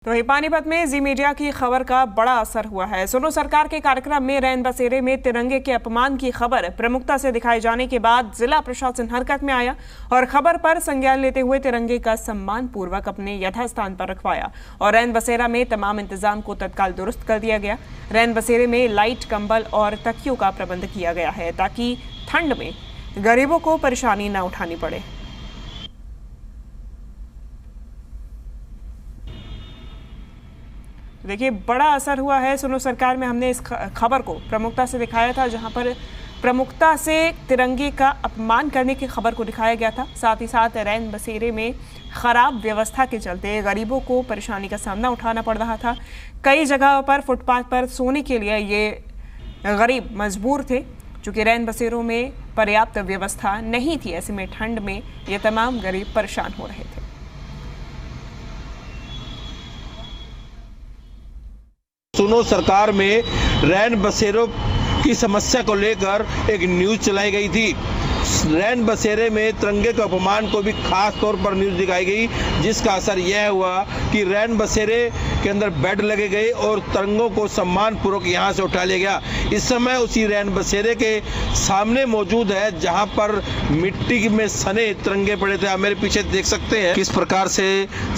तो वहीं पानीपत में जी मीडिया की खबर का बड़ा असर हुआ है। सुनो सरकार के कार्यक्रम में रैन बसेरे में तिरंगे के अपमान की खबर प्रमुखता से दिखाए जाने के बाद जिला प्रशासन हरकत में आया और खबर पर संज्ञान लेते हुए तिरंगे का सम्मान पूर्वक अपने यथास्थान पर रखवाया और रैन बसेरा में तमाम इंतजाम को तत्काल दुरुस्त कर दिया गया। रैन बसेरे में लाइट, कंबल और तकियों का प्रबंध किया गया है ताकि ठंड में गरीबों को परेशानी न उठानी पड़े। देखिए, बड़ा असर हुआ है। सुनो सरकार में हमने इस खबर को प्रमुखता से दिखाया था, जहां पर प्रमुखता से तिरंगे का अपमान करने की खबर को दिखाया गया था। साथ ही साथ रैन बसेरे में खराब व्यवस्था के चलते गरीबों को परेशानी का सामना उठाना पड़ रहा था। कई जगह पर फुटपाथ पर सोने के लिए ये गरीब मजबूर थे, चूँकि रैन बसेरों में पर्याप्त व्यवस्था नहीं थी। ऐसे में ठंड में ये तमाम गरीब परेशान हो रहे थे। सुनो सरकार में रैन बसेरों की समस्या को लेकर एक न्यूज चलाई गई थी। रैन बसेरे में तिरंगे के अपमान को भी खास तौर पर न्यूज दिखाई गई, जिसका असर यह हुआ कि रैन बसेरे के अंदर बेड लगे गए और तिरंगों को सम्मान पूर्वक यहां से उठा लिया गया। इस समय उसी रैन बसेरे के सामने मौजूद है, जहां पर मिट्टी में सने तिरंगे पड़े थे। आप मेरे पीछे देख सकते हैं किस प्रकार से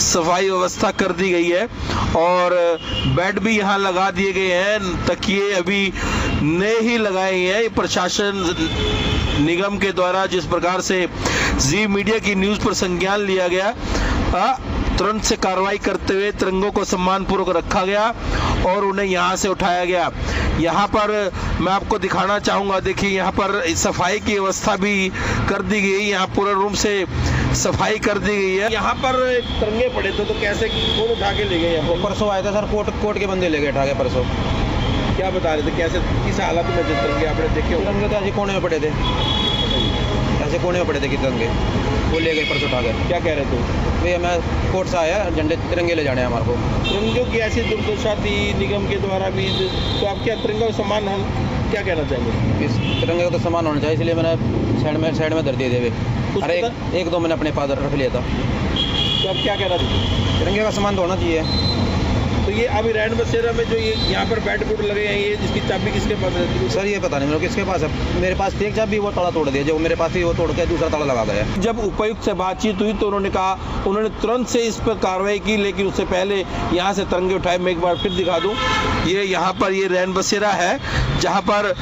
सफाई व्यवस्था कर दी गई है और बेड भी यहाँ लगा दिए गए हैं। तकिए अभी नए ही लगाए हैं। प्रशासन निगम के द्वारा जिस प्रकार से जी मीडिया की न्यूज पर संज्ञान लिया गया, तुरंत से कार्रवाई करते हुए तिरंगों को सम्मान पूर्वक रखा गया और उन्हें यहां से उठाया गया। यहां पर मैं आपको दिखाना चाहूंगा, देखिए यहां पर सफाई की व्यवस्था भी कर दी गई। यहां पूरे रूम से सफाई कर दी गई है। यहाँ पर तिरंगे पड़े थे तो कैसे कौन उठा के ले गए? परसों आए थे सर, कोर्ट के बंदे ले गए उठा के परसों। क्या बता रहे थे, कैसे किस हालत में तिरंगे आपने देखे? तिरंगे तो ऐसे कोने में पड़े थे, ऐसे कोने में पड़े थे कि तिरंगे वो ले गए परसों उठा के। क्या कह रहे थे? भैया मैं कोर्ट से आया, झंडे तिरंगे ले जाने हैं हमारे को। तिरंगों की ऐसी दुर्दशा थी निगम के द्वारा भी, तो आप क्या तिरंगा का सम्मान क्या कहना चाहेंगे? इस तिरंगे का तो सम्मान होना चाहिए, इसलिए मैंने साइड में धर दिए थे। अरे एक दो मैंने अपने पास रख लिया था। तो अब क्या कहना चाहिए? तिरंगे का सम्मान तो होना चाहिए। तो ये अभी रैन बसेरा में जो ये यहाँ पर बैट बुट लगे हैं, ये इसकी चाबी किसके पास है? सर ये पता नहीं मेरे को किसके पास है। मेरे पास थी एक चाबी, वो ताला तोड़ दिया। जो मेरे पास थी वो तोड़ के दूसरा ताला लगा गया। जब उपायुक्त से बातचीत हुई तो उन्होंने कहा, उन्होंने तुरंत से इस पर कार्रवाई की, लेकिन उससे पहले यहाँ से तिरंगे उठाए। मैं एक बार फिर दिखा दूँ, ये यहाँ पर ये रैन बसेरा है, जहाँ पर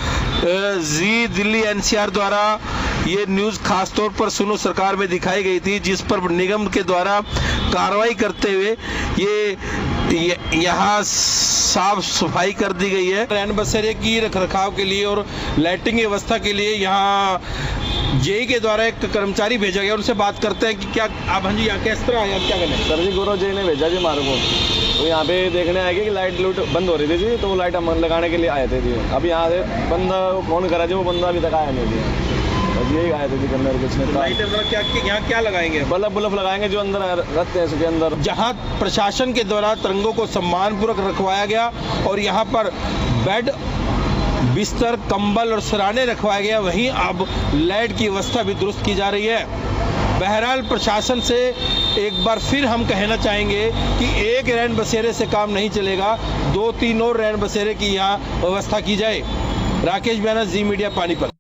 जी दिल्ली NCR द्वारा ये न्यूज़ खास तौर पर सुनो सरकार में दिखाई गई थी, जिस पर निगम के द्वारा कार्रवाई करते हुए ये यहाँ साफ सफाई कर दी गई है। रैन बसेरे की रखरखाव के लिए और लाइटिंग व्यवस्था के लिए यहाँ जेई के द्वारा एक कर्मचारी भेजा गया। उनसे बात करते हैं कि क्या आप, हाँ जी, यहाँ किस तरह आया, क्या करें? सर जी, गौरव जी ने भेजा जी हमारे को, तो यहाँ पे देखने आए कि लाइट लूट बंद हो रही थी जी, तो वो लाइट हम लगाने के लिए आए थे जी। अब यहाँ से बंदा फोन करा जी, वो बंदा अभी तक आया नहीं जी। बस यही आए थे जी अंदर कुछ नहीं। लाइट क्या यहाँ क्या लगाएंगे? बल्ब लगाएंगे जो अंदर रखते हैं उसके अंदर। जहाँ प्रशासन के द्वारा तिरंगों को सम्मानपूर्वक रखवाया गया और यहाँ पर बेड, बिस्तर, कंबल और सराने रखवाया गया, वहीं अब लाइट की व्यवस्था भी दुरुस्त की जा रही है। बहरहाल प्रशासन से एक बार फिर हम कहना चाहेंगे कि एक रैन बसेरे से काम नहीं चलेगा, 2-3 और रैन बसेरे की यहाँ व्यवस्था की जाए। राकेश बैनर, जी मीडिया, पानीपत।